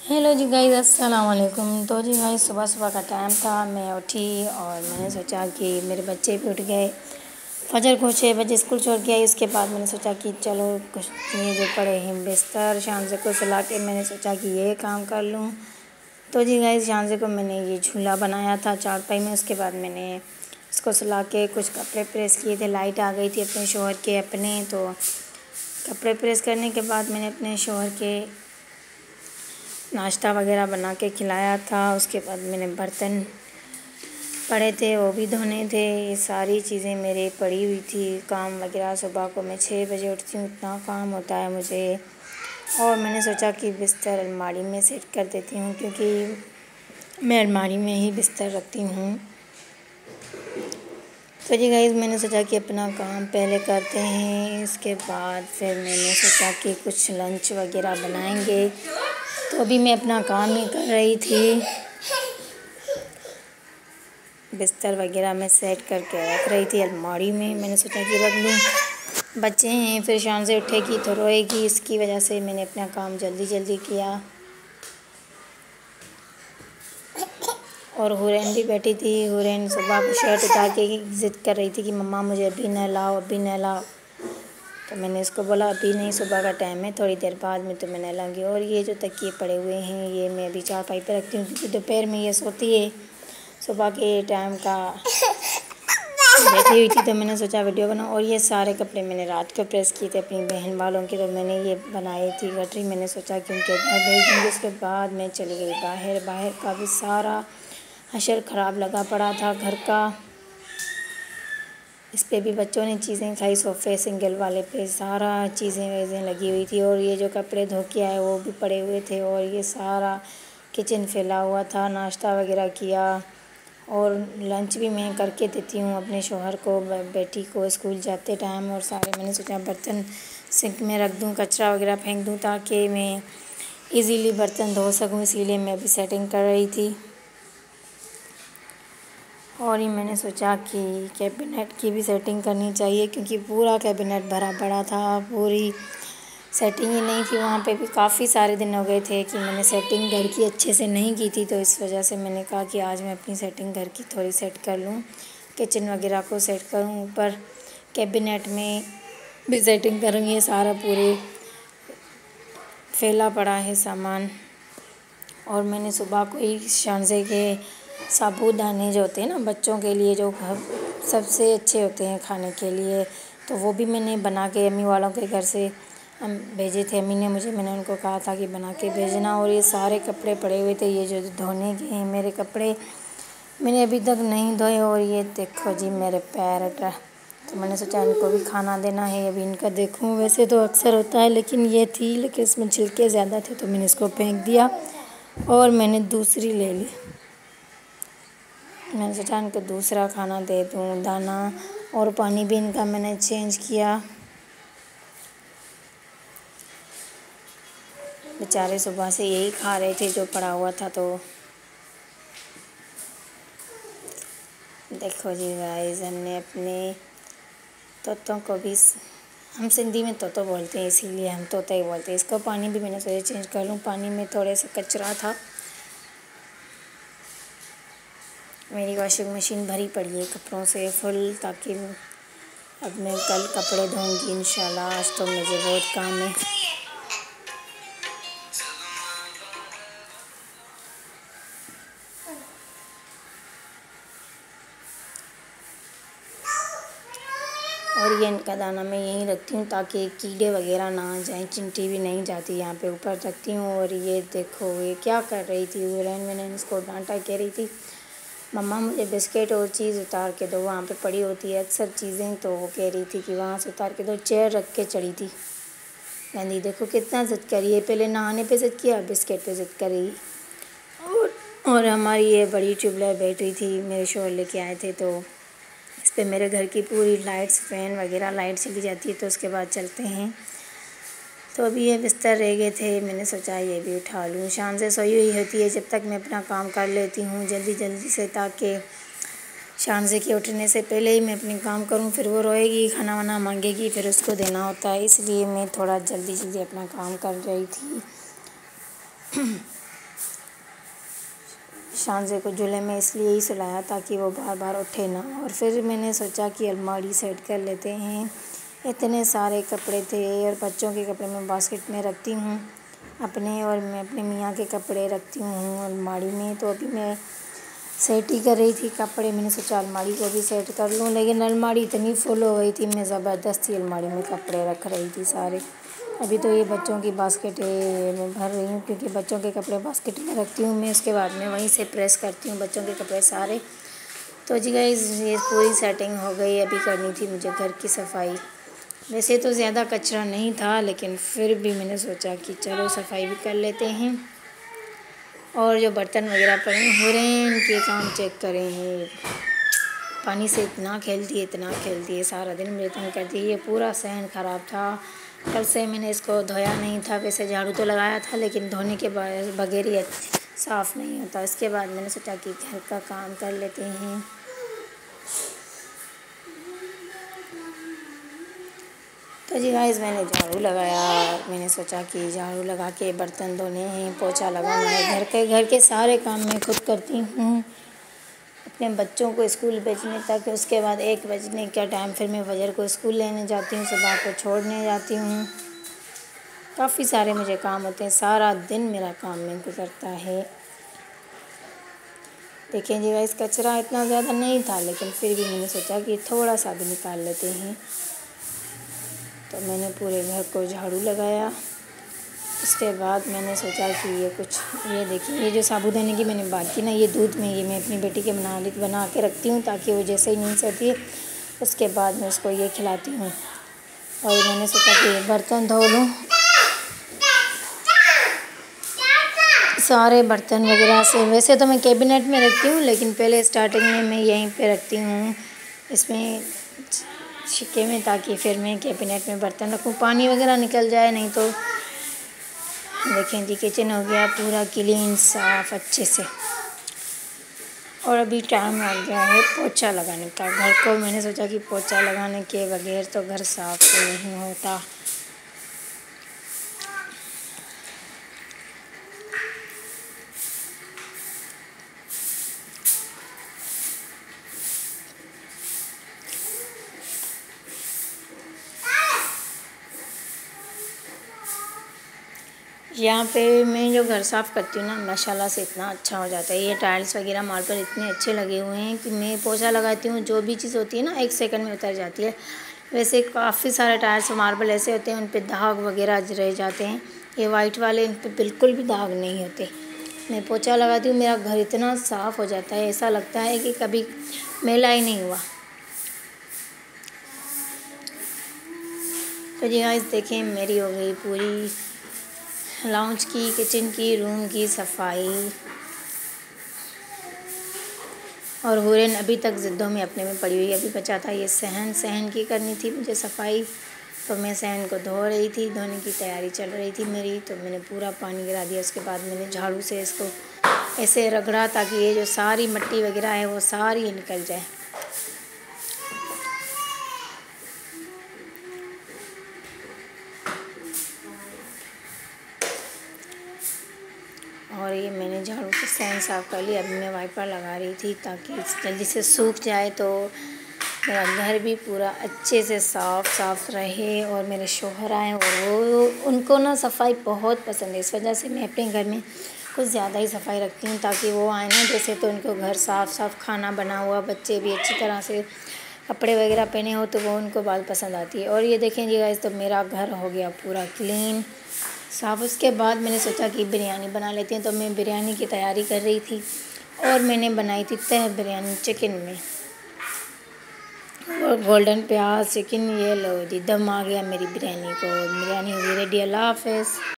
Hello जी guys, अस्सलाम वालेकुम। तो जी गाइस, सुबह सुबह का टाइम था, मैं उठी और मैंने सोचा कि मेरे बच्चे भी उठ गए। फजर को 6 बजे स्कूल छोड़ के आई। उसके बाद मैंने सोचा कि चलो कुछ ये जो पड़े हैं बिस्तर शानज़े को सुला के मैंने सोचा कि ये काम कर लूँ। तो जी गाइस, शानज़े को मैंने ये झूला बनाया था चारपाई में। उसके बाद मैंने इसको सुला के कुछ कपड़े प्रेस किए थे। लाइट आ गई थी अपने शौहर के अपने, तो कपड़े प्रेस करने के बाद मैंने अपने शौहर के नाश्ता वगैरह बना के खिलाया था। उसके बाद मैंने बर्तन पड़े थे वो भी धोने थे। ये सारी चीज़ें मेरे पड़ी हुई थी, काम वगैरह। सुबह को मैं 6 बजे उठती हूँ, इतना काम होता है मुझे। और मैंने सोचा कि बिस्तर अलमारी में सेट कर देती हूँ, क्योंकि मैं अलमारी में ही बिस्तर रखती हूँ। तो जी गाइस, मैंने सोचा कि अपना काम पहले करते हैं, इसके बाद फिर मैंने सोचा कि कुछ लंच वगैरह बनाएंगे। तो अभी मैं अपना काम ही कर रही थी, बिस्तर वगैरह मैं सेट करके रख रही थी अलमारी में। मैंने सोचा कि रख लूँ, बच्चे हैं फिर शाम से उठेगी तो रोएगी, इसकी वजह से मैंने अपना काम जल्दी जल्दी किया। और हुरैन भी बैठी थी। हुरैन सुबह को शर्ट उतार के ज़िद कर रही थी कि मम्मा मुझे अभी नहलाओ, अभी नहलाओ। तो मैंने इसको बोला अभी नहीं, सुबह का टाइम है, थोड़ी देर बाद में तो मैं नहलाऊँगी। और ये जो तकिए पड़े हुए हैं ये मैं अभी चारपाई पे रखती हूँ, क्योंकि दोपहर में ये सोती है। सुबह के टाइम का बैठी हुई थी तो मैंने सोचा वीडियो बनाऊँ। और ये सारे कपड़े मैंने रात को प्रेस किए थे अपनी बहन वालों के, तो मैंने ये बनाई थी गठरी। मैंने सोचा कि उनके घर भेज दूँगी। उसके बाद मैं चली गई बाहर। बाहर का भी सारा हशर ख़राब लगा पड़ा था घर का। इस पे भी बच्चों ने चीज़ें खाई, सोफ़े सिंगल वाले पे सारा चीज़ें वीज़ें लगी हुई थी। और ये जो कपड़े धो के आए वो भी पड़े हुए थे। और ये सारा किचन फैला हुआ था। नाश्ता वगैरह किया और लंच भी मैं करके देती हूँ अपने शौहर को, बेटी को स्कूल जाते टाइम। और सारे मैंने सोचा बर्तन सिंक में रख दूँ, कचरा वगैरह फेंक दूँ, ताकि मैं इजीली बर्तन धो सकूँ। इसीलिए मैं अभी सेटिंग कर रही थी। और ये मैंने सोचा कि कैबिनेट की भी सेटिंग करनी चाहिए, क्योंकि पूरा कैबिनेट भरा पड़ा था, पूरी सेटिंग ही नहीं थी। वहाँ पे भी काफ़ी सारे दिन हो गए थे कि मैंने सेटिंग घर की अच्छे से नहीं की थी, तो इस वजह से मैंने कहा कि आज मैं अपनी सेटिंग घर की थोड़ी सेट कर लूँ, किचन वगैरह को सेट करूँ। ऊपर कैबिनेट में भी सेटिंग करूँ। ये सारा पूरे फैला पड़ा है सामान। और मैंने सुबह को ही शानज़े के साबूदाने जो होते हैं ना बच्चों के लिए, जो सबसे अच्छे होते हैं खाने के लिए, तो वो भी मैंने बना के अम्मी वालों के घर से भेजे थे। अम्मी ने मुझे, मैंने उनको कहा था कि बना के भेजना। और ये सारे कपड़े पड़े हुए थे, ये जो धोने के हैं मेरे कपड़े, मैंने अभी तक नहीं धोए। और ये देखो जी मेरे पैरट, तो मैंने सोचा इनको भी खाना देना है। अभी इनका देखूँ, वैसे तो अक्सर होता है, लेकिन ये थी, लेकिन इसमें छिलके ज़्यादा थे तो मैंने इसको फेंक दिया और मैंने दूसरी ले ली। मैंने सोचा इनको दूसरा खाना दे दूँ, दाना। और पानी भी इनका मैंने चेंज किया। बेचारे सुबह से यही खा रहे थे जो पड़ा हुआ था। तो देखो जी गाइस, हमने अपने तोतों को भी, हम सिंधी में तोतो बोलते हैं इसीलिए हम तोता ही बोलते हैं। इसको पानी भी मैंने सोचा चेंज कर लूँ, पानी में थोड़े से कचरा था। मेरी वॉशिंग मशीन भरी पड़ी है कपड़ों से फुल, ताकि अब मैं कल कपड़े धोऊंगी इंशाल्लाह। आज तो मुझे बहुत काम है। और ये इनका दाना मैं यहीं रखती हूँ ताकि कीड़े वगैरह ना आ जाएँ। चिंटी भी नहीं जाती, यहाँ पे ऊपर रखती हूँ। और ये देखो ये क्या कर रही थी हुरैन, मैंने इसको डांटा, कह रही थी मम्मा मुझे बिस्किट और चीज़ उतार के दो, वहाँ पे पड़ी होती है अक्सर चीज़ें। तो वो कह रही थी कि वहाँ से उतार के दो, चेयर रख के चढ़ी थी। कहती देखो कितना ज़िद करी है, पहले नहाने पे ज़िद किया, बिस्किट पे ज़िद करी। और हमारी ये बड़ी ट्यूबलाइट बैटरी थी, मेरे शोर लेके आए थे, तो इस पे मेरे घर की पूरी लाइट्स, फ़ैन वगैरह लाइट चली जाती है तो उसके बाद चलते हैं। तो अभी ये बिस्तर रह गए थे, मैंने सोचा ये भी उठा लूँ। शाम से सोई हुई होती है, जब तक मैं अपना काम कर लेती हूँ जल्दी जल्दी से, ताकि शाम से के उठने से पहले ही मैं अपने काम करूँ। फिर वो रोएगी, खाना वाना मांगेगी, फिर उसको देना होता है, इसलिए मैं थोड़ा जल्दी जल्दी अपना काम कर रही थी। शानजे को झूले में इसलिए ही सुलाया ताकि वो बार बार उठे ना। और फिर मैंने सोचा कि अलमारी सेट कर लेते हैं। इतने सारे कपड़े थे और बच्चों के कपड़े मैं बास्केट में रखती हूँ अपने, और मैं अपने मियाँ के कपड़े रखती हूँ अलमारी में। तो अभी मैं सेट ही कर रही थी कपड़े, मैंने सोचा अलमारी को भी सेट कर लूँ, लेकिन अलमारी इतनी फुल हो गई थी, मैं ज़बरदस्ती अलमारी में कपड़े रख रही थी सारे। अभी तो ये बच्चों की बास्केट है, मैं भर रही हूँ क्योंकि बच्चों के कपड़े बास्केट में रखती हूँ मैं, उसके बाद में वहीं से प्रेस करती हूँ बच्चों के कपड़े सारे। तो जी गाइस ये पूरी सेटिंग हो गई। अभी करनी थी मुझे घर की सफाई। वैसे तो ज़्यादा कचरा नहीं था, लेकिन फिर भी मैंने सोचा कि चलो सफाई भी कर लेते हैं। और जो बर्तन वगैरह पड़े हो रहे हैं इनके काम चेक करें हैं। पानी से इतना खेलती है सारा दिन मेरे तंग करती है। ये पूरा सहन ख़राब था, कल से मैंने इसको धोया नहीं था। वैसे झाड़ू तो लगाया था, लेकिन धोने के बगैर ही साफ़ नहीं होता। इसके बाद मैंने सोचा कि घर का काम कर लेते हैं। तो जी गाइस मैंने झाड़ू लगाया, मैंने सोचा कि झाड़ू लगा के बर्तन धोने हैं, पोछा लगाना है। घर के सारे काम मैं खुद करती हूँ अपने बच्चों को स्कूल भेजने तक। उसके बाद 1 बजने का टाइम फिर मैं फजर को स्कूल लेने जाती हूँ, सुबह को छोड़ने जाती हूँ। काफ़ी सारे मुझे काम होते हैं, सारा दिन मेरा काम में गुजरता है। देखें जी गाइस कचरा इतना ज़्यादा नहीं था, लेकिन फिर भी मैंने सोचा कि थोड़ा सा भी निकाल लेते हैं। तो मैंने पूरे घर को झाड़ू लगाया। उसके बाद मैंने सोचा कि ये देखिए, ये जो साबूदाने की मैंने बात की ना, ये दूध में ये मैं अपनी बेटी के बना के रखती हूँ ताकि वो जैसे ही नींद से उठती है उसके बाद मैं उसको ये खिलाती हूँ। और मैंने सोचा कि बर्तन धो लूँ, सारे बर्तन वगैरह से। वैसे तो मैं कैबिनेट में रखती हूँ, लेकिन पहले स्टार्टिंग में मैं यहीं पे रखती हूँ इसमें छिक्के में, ताकि फिर मैं कैबिनेट में बर्तन रखूँ, पानी वगैरह निकल जाए नहीं तो। देखें जी किचन हो गया पूरा क्लीन साफ़ अच्छे से। और अभी टाइम आ गया है पोछा लगाने का। घर को मैंने सोचा कि पोछा लगाने के बगैर तो घर साफ़ नहीं होता। यहाँ पे मैं जो घर साफ़ करती हूँ ना, माशाल्लाह से इतना अच्छा हो जाता है। ये टाइल्स वगैरह मार्बल इतने अच्छे लगे हुए हैं कि मैं पोछा लगाती हूँ, जो भी चीज़ होती है ना 1 सेकंड में उतर जाती है। वैसे काफ़ी सारे टाइल्स और मार्बल ऐसे होते हैं उन पे दाग वगैरह रह जाते हैं, ये वाइट वाले इन पर बिल्कुल भी दाग नहीं होते। मैं पोछा लगाती हूँ, मेरा घर इतना साफ़ हो जाता है, ऐसा लगता है कि कभी मैला ही नहीं हुआ। तो जी गाइस देखें मेरी हो गई पूरी लाउंज की, किचन की, रूम की सफाई। और हुरैन अभी तक ज़िद्दों में अपने में पड़ी हुई। अभी बचा था ये सहन की करनी थी मुझे सफाई, तो मैं सहन को धो रही थी, धोने की तैयारी चल रही थी मेरी। तो मैंने पूरा पानी गिरा दिया। उसके बाद मैंने झाड़ू से इसको ऐसे रगड़ा ताकि ये जो सारी मिट्टी वगैरह है वो सारी निकल जाए। और ये मैंने झाड़ू से सहन साफ़ कर लिया। अभी मैं वाइपर लगा रही थी ताकि जल्दी से सूख जाए, तो मेरा घर भी पूरा अच्छे से साफ़ रहे। और मेरे शौहर आए और वो उनको ना सफाई बहुत पसंद है, इस वजह से मैं अपने घर में कुछ ज़्यादा ही सफाई रखती हूँ ताकि वो आए ना जैसे तो उनको घर साफ़ खाना बना हुआ, बच्चे भी अच्छी तरह से कपड़े वगैरह पहने हो तो वो उनको बात पसंद आती है। और ये देखें जी गाइस तो मेरा घर हो गया पूरा क्लीन साफ़। उसके बाद मैंने सोचा कि बिरयानी बना लेते हैं, तो मैं बिरयानी की तैयारी कर रही थी और मैंने बनाई थी तह बिरयानी चिकन में, और गोल्डन प्याज चिकन। ये लो जी दम आ गया मेरी बिरयानी को, बिरयानी हो गई रेडी। अल्लाह हाफ़िज़।